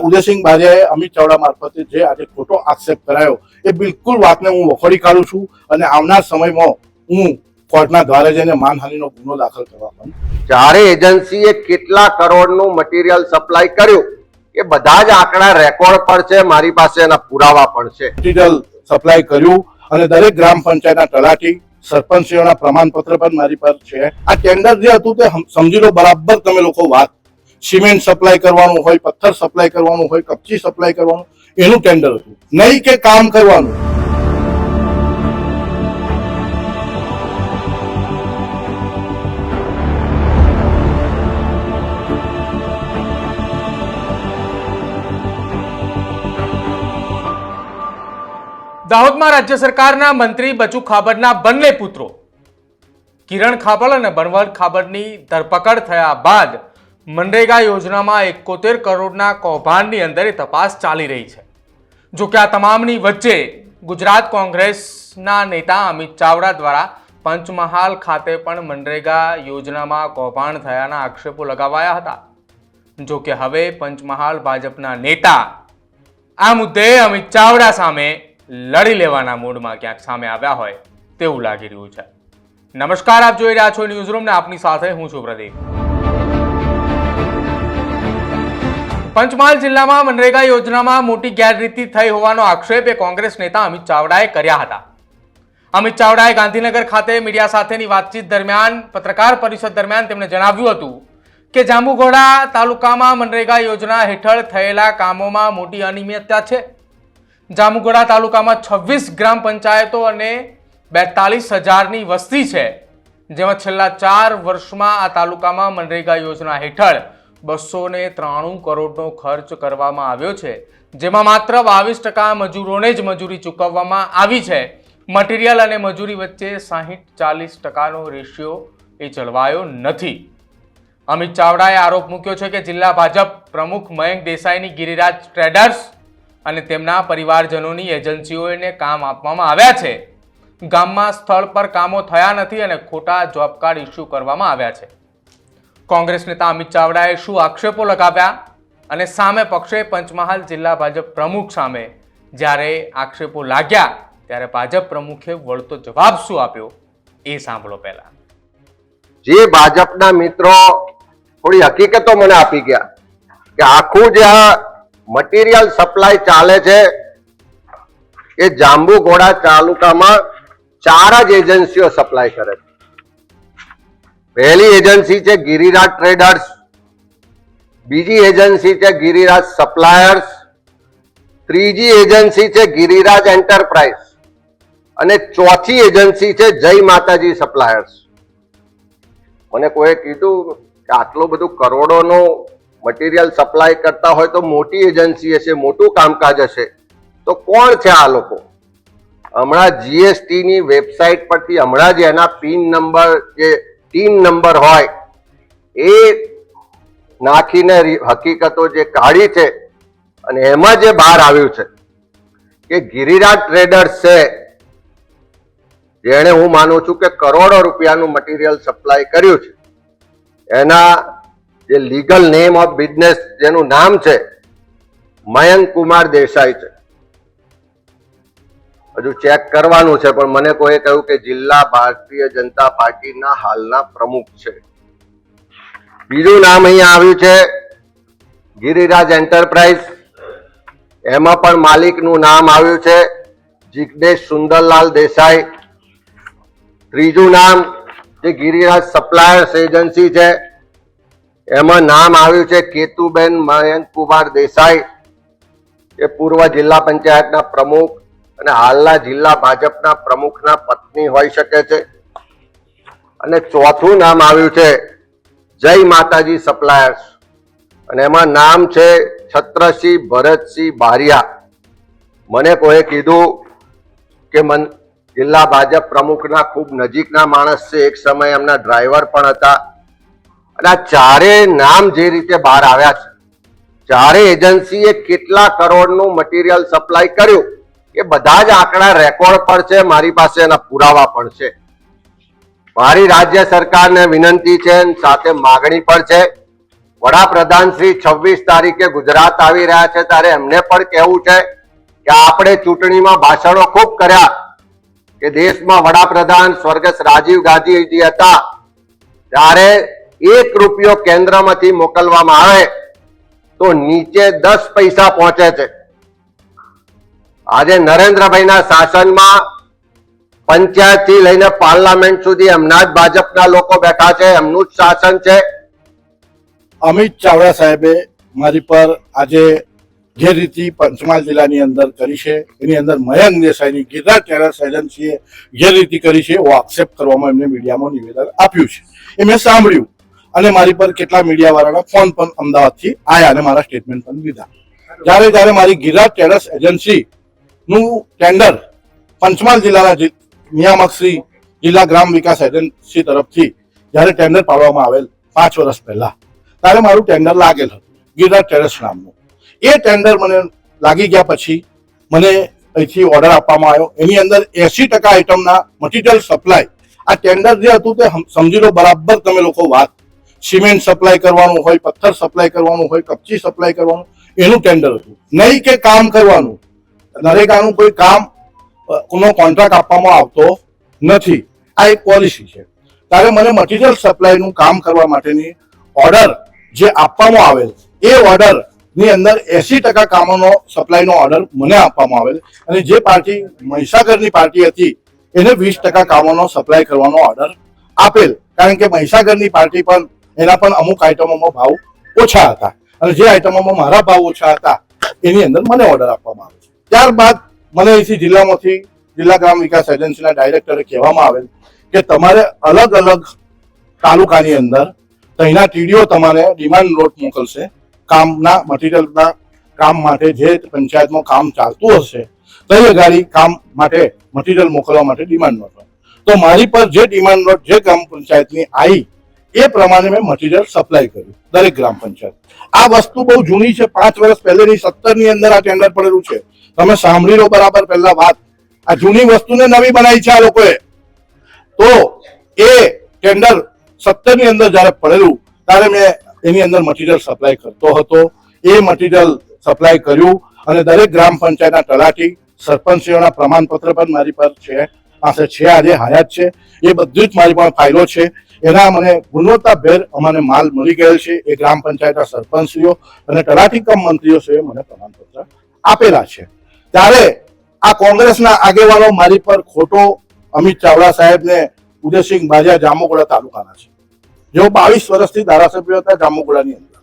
ઉદયસિંહ બારિયાએ અમિત ચાવડા મારફતે જે આજે ખોટો આક્ષેપ કરાયો એ બિલકુલ વાતને હું વખોડી કાઢું છું અને આવનાર સમયમાં હું કોર્ટના દ્વારે જઈને માનહાનિનો ગુનો દાખલ કરવા પણ જ્યારે એજન્સીએ કેટલા કરોડનું મટીરિયલ સપ્લાય કર્યું એ બધા જ આંકડા રેકોર્ડ પર છે, મારી પાસે એના પુરાવા પણ છે. મટીરિયલ સપ્લાય કર્યું અને દરેક ગ્રામ પંચાયતના તલાટી સરપંચીઓના પ્રમાણપત્ર પણ મારી પર છે. આ ટેન્ડર જે હતું તે સમજી લો બરાબર તમે લોકો વાત સિમેન્ટ સપ્લાય કરવાનું હોય, પથ્થર સપ્લાય કરવાનું હોય, કપચી સપ્લાય કરવાનું, એનું ટેન્ડર હતું, નહીં કે કામ કરવાનું. દાહોદમાં રાજ્ય સરકારના મંત્રી બચુ ખાબડના બંને પુત્રો કિરણ ખાબડ અને બળવંત ખાબડની ધરપકડ થયા બાદ મનરેગા યોજનામાં 71 કરોડના કૌભાંડની અંદર તપાસ ચાલી રહી છે. જો કે આ તમામની વચ્ચે ગુજરાત કોંગ્રેસના નેતા અમિત ચાવડા દ્વારા પંચમહાલ ખાતે પણ મનરેગા યોજનામાં કૌભાંડ થયાના આક્ષેપો લગાવાયા હતા. જો કે હવે પંચમહાલ ભાજપના નેતા આ મુદ્દે અમિત ચાવડા સામે લડી લેવાના મૂડમાં ક્યાંક સામે આવ્યા હોય તેવું લાગી રહ્યું છે. નમસ્કાર, આપ જોઈ રહ્યા છો ન્યૂઝરૂમ ને આપની સાથે હું છું પ્રદીપ. પંચમહાલ જિલ્લામાં મનરેગા યોજનામાં મોટી ગેરરીતિ થઈ હોવાનો આક્ષેપ કોંગ્રેસ નેતા અમિત ચાવડાએ કર્યા હતા. અમિત ચાવડાએ ગાંધીનગર ખાતે મીડિયા સાથેની વાતચીત દરમિયાન પત્રકાર પરિષદ દરમિયાન તેમણે જણાવ્યું હતું કે જાંબુઘોડા તાલુકામાં મનરેગા યોજના હેઠળ થયેલા કામોમાં મોટી અનિયમિતતા છે. જાંબુઘોડા તાલુકામાં 26 ગ્રામ પંચાયતો અને 42,000ની વસ્તી છે, જેમાં છેલ્લા 4 વર્ષમાં આ તાલુકામાં મનરેગા યોજના હેઠળ 293 કરોડનો ખર્ચ કરવામાં આવ્યો છે, જેમાં માત્ર 22% મજૂરોને જ મજૂરી ચૂકવવામાં આવી છે. મટીરિયલ અને મજૂરી વચ્ચે 60-40%નો રેશિયો એ જળવાયો નથી. અમિત ચાવડાએ આરોપ મૂક્યો છે કે જિલ્લા ભાજપ પ્રમુખ મયંક દેસાઈની ગિરિરાજ ટ્રેડર્સ અને તેમના પરિવારજનોની એજન્સીઓને કામ આપવામાં આવ્યા છે. ગામમાં સ્થળ પર કામો થયા નથી અને ખોટા જોબ કાર્ડ ઇસ્યુ કરવામાં આવ્યા છે. કોંગ્રેસ નેતા અમિત ચાવડાએ શું આક્ષેપો લગાવ્યા અને સામે પક્ષે પંચમહાલ જિલ્લા ભાજપ પ્રમુખ સામે જ્યારે આક્ષેપો લાગ્યા ત્યારે ભાજપ પ્રમુખે વળતો જવાબ શું આપ્યો એ સાંભળો. પહેલા જે ભાજપના મિત્રો થોડી હકીકતો મને આપી ગયા કે આખું જે મટીરિયલ સપ્લાય ચાલે છે એ જાંબુઘોડા તાલુકામાં 4 જ એજન્સીઓ સપ્લાય કરે છે. પહેલી એજન્સી છે ગિરિરાજ ટ્રેડર્સ, બીજી એજન્સી છે ગિરિરાજ સપ્લાયર્સ, ત્રીજી એજન્સી છે ગિરિરાજ એન્ટરપ્રાઇઝ અને ચોથી એજન્સી છે જય માતાજી સપ્લાયર્સ. મને કોઈ કીધું કે આટલું બધું કરોડોનો મટીરિયલ સપ્લાય કરતા હોય તો મોટી એજન્સી હશે, મોટું કામકાજ હશે, તો કોણ છે આ લોકો? હમણાં જીએસટી ની વેબસાઇટ પરથી હમણાં જ એના પિન નંબર જે ટીન નંબર હોય એ નાખીને હકીકતો જે કાઢી છે અને એમાં જે બહાર આવ્યું છે કે ગિરિરાજ ટ્રેડર્સ છે જેણે હું માનું છું કે કરોડો રૂપિયાનું મટીરિયલ સપ્લાય કર્યું છે, એના જે લીગલ નેમ ઓફ બિઝનેસ જેનું નામ છે મયંક કુમાર દેસાઈ છે. હજુ ચેક કરવાનું છે, પણ મને કોઈ કહ્યું કે જિલ્લા ભારતીય જનતા પાર્ટીના હાલના પ્રમુખ છે. બીજું નામ અહીંયા આવ્યું છે ગિરિરાજ એન્ટરપ્રાઇઝ, એમાં પણ માલિકનું નામ આવ્યું છે જિગ્નેશ સુંદરલાલ દેસાઈ. ત્રીજું નામ જે ગિરિરાજ સપ્લાયર્સ એજન્સી છે એમાં નામ આવ્યું છે કેતુબેન મયંક કુમાર દેસાઈ, એ પૂર્વ જિલ્લા પંચાયતના પ્રમુખ અને હાલના જિલ્લા ભાજપના પ્રમુખના પત્ની હોઈ શકે છે. અને ચોથું નામ આવ્યું છે જય માતાજી સપ્લાયર્સ અને એમાં નામ છે છત્રસિંહ ભરતસિંહ બારિયા. મને કોઈ કીધું કે જિલ્લા ભાજપ પ્રમુખના ખૂબ નજીકના માણસ છે, એક સમય એમના ડ્રાઈવર પણ હતા. અને આ ચારે નામ જે રીતે બહાર આવ્યા છે, ચારે એજન્સીએ કેટલા કરોડનું મટીરિયલ સપ્લાય કર્યું એ બધા જ આંકડા રેકોર્ડ પર છે, મારી પાસે એના પુરાવા પણ છે. મારી રાજ્ય સરકારને વિનંતી છે, સાથે માગણી પણ છે વડાપ્રધાન શ્રી 26 તારીખે ગુજરાત આવી રહ્યા છે ત્યારે એમને પણ કહેવું છે કે આપણે ચૂંટણીમાં ભાષણો ખૂબ કર્યા કે દેશમાં વડાપ્રધાન સ્વર્ગસ્થ રાજીવ ગાંધીજી હતા ત્યારે 1 રૂપિયો કેન્દ્રમાંથી મોકલવામાં આવે તો નીચે 10 પૈસા પહોંચે છે. આજે નરેન્દ્રભાઈના શાસનમાં પંચાયત થી લઈને પાર્લામેન્ટ સુધી એમના જ ભાજપના લોકો બેઠા છે, એમનું જ શાસન છે. અમિત ચાવડા સાહેબે મારી પર આજે જે રીતિ પંચમહાલ જિલ્લાની અંદર કરી છે એની અંદર મયંક દેસાઈની ગિરનાર ટેરેસ એજન્સીએ જે રીતિ કરી છે એવો આક્ષેપ કરવામાં એમને મીડિયામાં નિવેદન આપ્યું છે એ મેં સાંભળ્યું અને મારી પર કેટલા મીડિયાવાળાના ફોન પણ અમદાવાદથી આવ્યા અને મારા સ્ટેટમેન્ટ પણ લીધા. જ્યારે મારી ગિરનાર ટેરેસ એજન્સી નું ટેન્ડર પંચમહાલ જિલ્લાના નિયામક શ્રી જિલ્લા ગ્રામ વિકાસ એજન્સી તરફથી જ્યારે ટેન્ડર પાડવામાં આવેલ 5 વર્ષ પહેલા ત્યારે મારું ટેન્ડર લાગેલ હતું ગિરનાર ટેરેસ નામનું. એ ટેન્ડર મને લાગી ગયા પછી મને અહીંથી ઓર્ડર આપવામાં આવ્યો. એની અંદર 80% આઇટમના મટીરિયલ સપ્લાય આ ટેન્ડર જે હતું તે સમજી લો બરાબર તમે લોકો વાત સિમેન્ટ સપ્લાય કરવાનું હોય, પથ્થર સપ્લાય કરવાનું હોય, કપચી સપ્લાય કરવાનું એનું ટેન્ડર હતું. નહીં કે કામ કરવાનું. નરેગાનું કોઈ કામ નો કોન્ટ્રાક્ટ આપવામાં આવતો નથી. આ એક પોલિસી છે. ત્યારે મને મટીરિયલ સપ્લાયનું કામ કરવા માટેની ઓર્ડર જે આપવામાં આવેલ એ ઓર્ડર ની અંદર 80% કામોનો સપ્લાયનો ઓર્ડર મને આપવામાં આવેલ અને જે પાર્ટી મહીસાગરની પાર્ટી હતી એને 20% કામોનો સપ્લાય કરવાનો ઓર્ડર આપેલ. કારણ કે મહીસાગરની પાર્ટી પણ એના પણ અમુક આઇટમોમાં ભાવ ઓછા હતા અને જે આઇટમોમાં મારા ભાવ ઓછા હતા એની અંદર મને ઓર્ડર આપવામાં આવ્યો. ત્યારબાદ મને અહીંથી જિલ્લામાંથી જિલ્લા ગ્રામ વિકાસ એજન્સીના ડાયરેક્ટરે કહેવામાં આવેલ કે તમારે અલગ અલગ તાલુકાની અંદર તહીંના ટીડીઓ તમારે ડિમાન્ડ નોટ મોકલશે કામના મટીરિયલના કામ માટે જે પંચાયતમાં કામ ચાલતું હશે તઈ ગાડી કામ માટે મટીરિયલ મોકલવા માટે ડિમાન્ડ નોટ. તો મારી પર જે ડિમાન્ડ નોટ જે ગ્રામ પંચાયતની આવી એ પ્રમાણે મેં મટીરિયલ સપ્લાય કર્યું દરેક ગ્રામ પંચાયત. આ વસ્તુ બહુ જૂની છે. 5 વર્ષ પહેલેની 17 ની અંદર આ ટેન્ડર પડેલું છે. તમે સાંભળી લો બરાબર પહેલા વાત. આ જૂની વસ્તુને નવી બનાવી છે આ લોકોએ. તો એ ટેન્ડર 17 ની અંદર જયારે પડેલું ત્યારે મેં એની અંદર મટીરિયલ સપ્લાય કરતો હતો. એ મટીરિયલ સપ્લાય કર્યું અને દરેક ગ્રામ પંચાયતના તલાટી સરપંચીઓના પ્રમાણપત્ર પણ મારી પર પાસે છે. આજે હયાત છે. એ બધું જ મારી પાસે ફાઇલો છે. એના મને ગુણવત્તાભેર અમને માલ મળી ગયેલ છે. એ ગ્રામ પંચાયતના સરપંચીઓ અને તલાટી કમ મંત્રીઓ છે મને પ્રમાણપત્ર આપેલા છે. ત્યારે આ કોંગ્રેસના આગેવાનો મારી પર ખોટો અમિત ચાવડા સાહેબને ઉદયસિંહ બારિયા જામુગોડા તાલુકાના છે જેઓ 22 વર્ષથી ધારાસભ્ય હતા જામુગોડાની અંદર.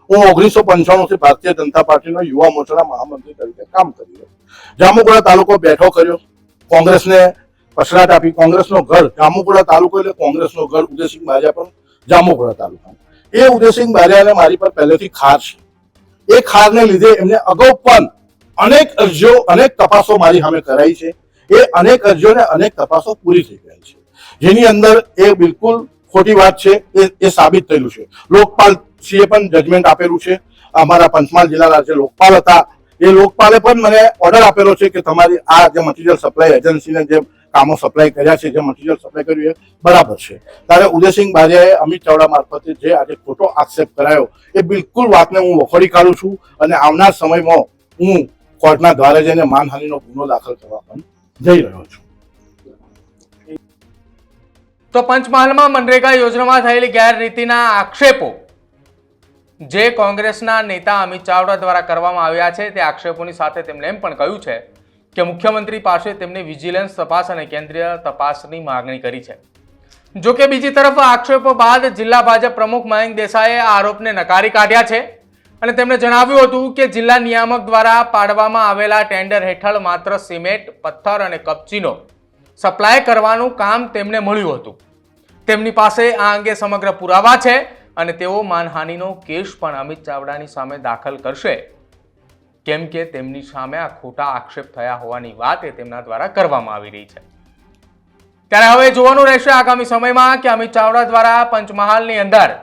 હું 1995 થી ભારતીય જનતા પાર્ટીનો યુવા મોરચાના મહામંત્રી તરીકે કામ કરી રહ્યો. જામુગોડા તાલુકો બેઠો કર્યો. કોંગ્રેસને પછડાટ આપી. કોંગ્રેસનો ગઢ જામુગોડા તાલુકો એટલે કોંગ્રેસનો ગઢ ઉદયસિંહ બારિયા પણ જામુગોડા તાલુકા. એ ઉદયસિંહ બારિયાને મારી પર પહેલેથી ખાર છે. એ ખારને લીધે એમને અગાઉ પણ અનેક અરજીઓ અનેક તપાસો મારી સામે કરાઈ છે. એ અનેક અરજીઓ અને અનેક તપાસો પૂરી થઈ ગઈ છે જેની અંદર એ બિલકુલ ખોટી વાત છે એ સાબિત થયેલું છે. લોકપાલ શ્રીએ પણ જજમેન્ટ આપેલું છે. અમારા પંચમહાલ જિલ્લાના જે લોકપાલ હતા એ લોકપાલે પણ મને ઓર્ડર આપેલો છે કે તમારી આ જે મટીરિયલ સપ્લાય એજન્સીને જે કામો સપ્લાય કર્યા છે જે મટીરિયલ સપ્લાય કર્યું એ બરાબર છે. ત્યારે ઉદયસિંહ બારિયાએ અમિત ચાવડા મારફતે જે આજે ખોટો આક્ષેપ કરાયો એ બિલકુલ વાતને હું વખોડી કાઢું છું અને આવનાર સમયમાં હું કોર્ટના દ્વારે જઈને માનહાનિનો ગુનો દાખલ કરવા પણ જઈ રહ્યો છું. તો પંચમહાલમાં મનરેગા યોજનામાં થયેલી ગેરરીતિના આક્ષેપો જે કોંગ્રેસના નેતા અમિત ચાવડા દ્વારા કરવામાં આવ્યા છે તે આક્ષેપોની સાથે તેમણે એમ પણ કહ્યું છે કે મુખ્યમંત્રી પાસે તેમણે વિજિલન્સ તપાસ અને કેન્દ્રીય તપાસની માંગણી કરી છે. જો કે બીજી તરફ આક્ષેપો બાદ જિલ્લા ભાજપ પ્રમુખ મયંક દેસાઈએ આ આરોપને નકારી કાઢ્યા છે અને તેમણે જણાવ્યું હતું કે જિલ્લા નિયામક દ્વારા પાડવામાં આવેલા ટેન્ડર હેઠળ માત્ર સિમેન્ટ, પથ્થર અને કપચીનો સપ્લાય કરવાનું કામ તેમને મળ્યું હતું. તેમની પાસે આ અંગે સમગ્ર પુરાવા છે અને તેઓ માનહાનિનો કેસ પણ અમિત ચાવડાની સામે દાખલ કરશે કેમ કે તેમની સામે આ ખોટા આક્ષેપ થયા હોવાની વાત એ તેમના દ્વારા કરવામાં આવી રહી છે. ત્યારે હવે જોવાનું રહેશે આગામી સમયમાં કે અમિત ચાવડા દ્વારા પંચમહાલની અંદર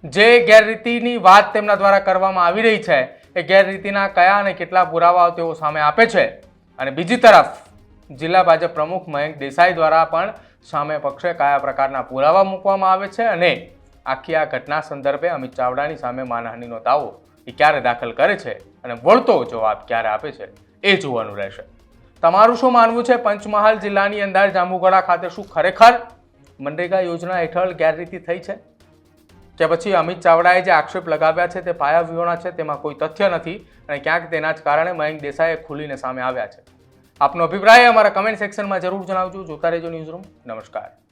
જે ગેરરીતિની વાત તેમના દ્વારા કરવામાં આવી રહી છે એ ગેરરીતિના કયા અને કેટલા પુરાવાઓ તેઓ સામે આપે છે અને બીજી તરફ જિલ્લા ભાજપ પ્રમુખ મયંક દેસાઈ દ્વારા પણ સામે પક્ષે કયા પ્રકારના પુરાવા મૂકવામાં આવે છે અને આખી આ ઘટના સંદર્ભે અમિત ચાવડાની સામે માનહાનિનો દાવો એ ક્યારે દાખલ કરે છે અને વળતો જવાબ ક્યારે આપે છે એ જોવાનું રહેશે. તમારું શું માનવું છે? પંચમહાલ જિલ્લાની અંદર જાંબુઘોડા ખાતે શું ખરેખર મનરેગા યોજના હેઠળ ગેરરીતિ થઈ છે કે પછી અમિત ચાવડાએ જે આક્ષેપ લગાવ્યા છે તે પાયાવિહોણા છે, તેમાં કોઈ તથ્ય નથી અને ક્યાંક તેના જ કારણે મયંક દેસાઈ ખુલીને સામે આવ્યા છે? આપનો અભિપ્રાય અમારા કમેન્ટ સેક્શનમાં જરૂર જણાવજો. જોતા રહેજો ન્યૂઝરૂમ. નમસ્કાર.